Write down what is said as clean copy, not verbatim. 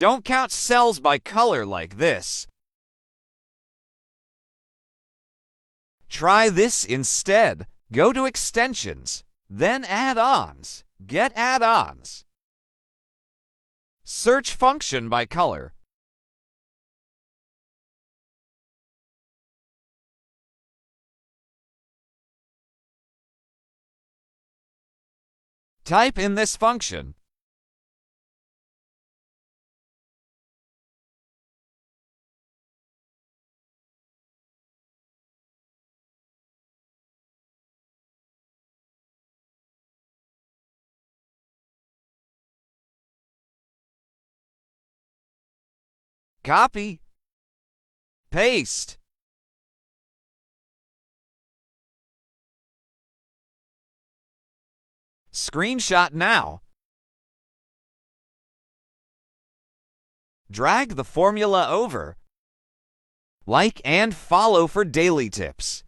Don't count cells by color like this. Try this instead. Go to Extensions, then Add-ons. Get Add-ons. Search Function by color. Type in this function. Copy. Paste. Screenshot now. Drag the formula over. Like and follow for daily tips.